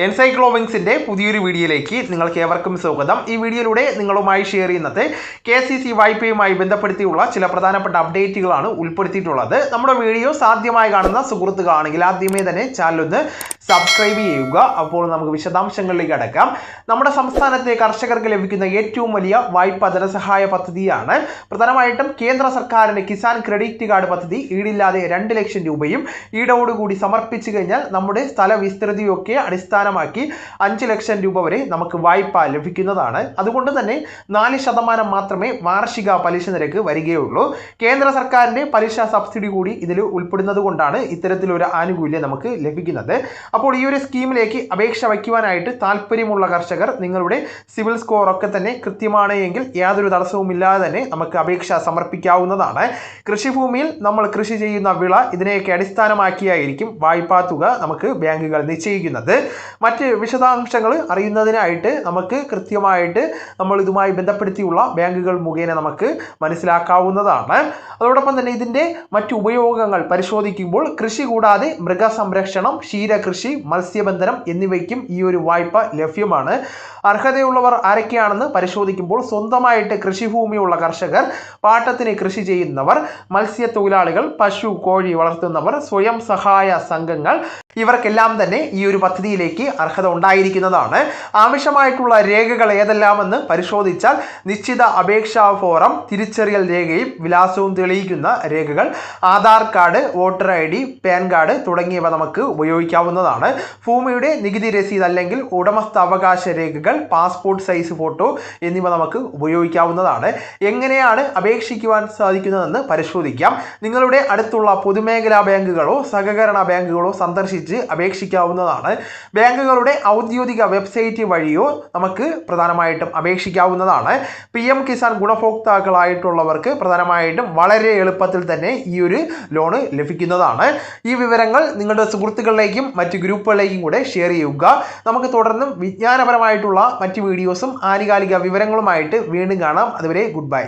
എൻസൈക്ലോവിങ്സിൻ്റെ പുതിയൊരു വീഡിയോയിലേക്ക് നിങ്ങൾക്ക് ഏവർക്കും സ്വാഗതം. ഈ വീഡിയോയിലൂടെ നിങ്ങളുമായി ഷെയർ ചെയ്യുന്നത് KCC വായ്പയുമായി ബന്ധപ്പെടുത്തിയുള്ള ചില പ്രധാനപ്പെട്ട അപ്ഡേറ്റുകളാണ് ഉൾപ്പെടുത്തിയിട്ടുള്ളത്. നമ്മുടെ വീഡിയോ ആദ്യമായി കാണുന്ന സുഹൃത്തുക്കളാണെങ്കിൽ ആദ്യമേ തന്നെ ചാനൽ ഒന്ന് സബ്സ്ക്രൈബ് ചെയ്യുക. അപ്പോൾ നമുക്ക് വിശദാംശങ്ങളിലേക്ക് അടക്കാം. നമ്മുടെ സംസ്ഥാനത്തെ കർഷകർക്ക് ലഭിക്കുന്ന ഏറ്റവും വലിയ വായ്പാ ധനസഹായ പദ്ധതിയാണ് പ്രധാനമായിട്ടും കേന്ദ്ര സർക്കാരിൻ്റെ കിസാൻ ക്രെഡിറ്റ് കാർഡ് പദ്ധതി. ഈടില്ലാതെ 2 ലക്ഷം രൂപയും ഈടോടുകൂടി സമർപ്പിച്ചു കഴിഞ്ഞാൽ നമ്മുടെ സ്ഥല വിസ്തൃതിയൊക്കെ അടിസ്ഥാനമാക്കി 5 ലക്ഷം രൂപ വരെ നമുക്ക് വായ്പ ലഭിക്കുന്നതാണ്. അതുകൊണ്ട് തന്നെ 4% മാത്രമേ വാർഷിക പലിശ നിരക്ക് വരികയുള്ളൂ. കേന്ദ്ര സർക്കാരിൻ്റെ പലിശ സബ്സിഡി കൂടി ഇതിൽ ഉൾപ്പെടുന്നത് കൊണ്ടാണ് ഇത്തരത്തിലൊരു ആനുകൂല്യം നമുക്ക് ലഭിക്കുന്നത്. അപ്പോൾ ഈ ഒരു സ്കീമിലേക്ക് അപേക്ഷ വയ്ക്കുവാനായിട്ട് താല്പര്യമുള്ള കർഷകർ നിങ്ങളുടെ സിവിൽ സ്കോർ ഒക്കെ തന്നെ കൃത്യമാണ് എങ്കിൽ യാതൊരു തടസ്സവും ഇല്ലാതെ തന്നെ നമുക്ക് അപേക്ഷ സമർപ്പിക്കാവുന്നതാണ്. കൃഷിഭൂമിയിൽ നമ്മൾ കൃഷി ചെയ്യുന്ന വിള ഇതിനെയൊക്കെ അടിസ്ഥാനമാക്കിയായിരിക്കും വായ്പാ തുക നമുക്ക് ബാങ്കുകൾ നിശ്ചയിക്കുന്നത്. മറ്റ് വിശദാംശങ്ങൾ അറിയുന്നതിനായിട്ട് നമുക്ക് കൃത്യമായിട്ട് നമ്മൾ ഇതുമായി ബന്ധപ്പെടുത്തിയുള്ള ബാങ്കുകൾ മുഖേന നമുക്ക് മനസ്സിലാക്കാവുന്നതാണ്. അതോടൊപ്പം തന്നെ ഇതിൻ്റെ മറ്റു ഉപയോഗങ്ങൾ പരിശോധിക്കുമ്പോൾ കൃഷി കൂടാതെ മൃഗസംരക്ഷണം, ക്ഷീരകൃഷി, മത്സ്യബന്ധനം എന്നിവയ്ക്കും ഈ ഒരു വായ്പ ലഭ്യമാണ്. അർഹതയുള്ളവർ ആരൊക്കെയാണെന്ന് പരിശോധിക്കുമ്പോൾ സ്വന്തമായിട്ട് കൃഷിഭൂമിയുള്ള കർഷകർ, പാട്ടത്തിന് കൃഷി ചെയ്യുന്നവർ, മത്സ്യത്തൊഴിലാളികൾ, പശു കോഴി വളർത്തുന്നവർ, സ്വയം സഹായ സംഘങ്ങൾ ഇവർക്കെല്ലാം തന്നെ ഈ ഒരു പദ്ധതിയിലേക്ക് അർഹത ഉണ്ടായിരിക്കുന്നതാണ്. ആവശ്യമായിട്ടുള്ള രേഖകൾ ഏതെല്ലാമെന്ന് പരിശോധിച്ചാൽ നിശ്ചിത അപേക്ഷാ ഫോറം, തിരിച്ചറിയൽ രേഖയും വിലാസവും തെളിയിക്കുന്ന രേഖകൾ, Aadhaar card, voter ID, pan card തുടങ്ങിയവ നമുക്ക് ഉപയോഗിക്കാവുന്നതാണ്. ഭൂമിയുടെ നികുതി രസീത് അല്ലെങ്കിൽ ഉടമസ്ഥാവകാശ രേഖകൾ, പാസ്പോർട്ട് സൈസ് ഫോട്ടോ എന്നിവ നമുക്ക് ഉപയോഗിക്കാവുന്നതാണ്. എങ്ങനെയാണ് അപേക്ഷിക്കുവാൻ സാധിക്കുന്നതെന്ന് പരിശോധിക്കാം. നിങ്ങളുടെ അടുത്തുള്ള പൊതുമേഖലാ ബാങ്കുകളോ സഹകരണ ബാങ്കുകളോ സന്ദർശിച്ച് അപേക്ഷിക്കാവുന്നതാണ്. ബാങ്കുകളുടെ ഔദ്യോഗിക വെബ്സൈറ്റ് വഴിയോ നമുക്ക് പ്രധാനമായിട്ടും അപേക്ഷിക്കാവുന്നതാണ്. PM കിസാൻ ഗുണഭോക്താക്കളായിട്ടുള്ളവർക്ക് പ്രധാനമായിട്ടും വളരെ എളുപ്പത്തിൽ തന്നെ ഈ ഒരു ലോണ് ലഭിക്കുന്നതാണ്. ഈ വിവരങ്ങൾ നിങ്ങളുടെ സുഹൃത്തുക്കളിലേക്കും മറ്റ് ഗ്രൂപ്പുകളിലേക്കും കൂടെ ഷെയർ ചെയ്യുക. നമുക്ക് തുടർന്നും വിജ്ഞാനപരമായിട്ടുള്ള മറ്റ് വീഡിയോസും ആനുകാലിക വിവരങ്ങളുമായിട്ട് വീണ്ടും കാണാം. അതുവരെ ഗുഡ് ബൈ.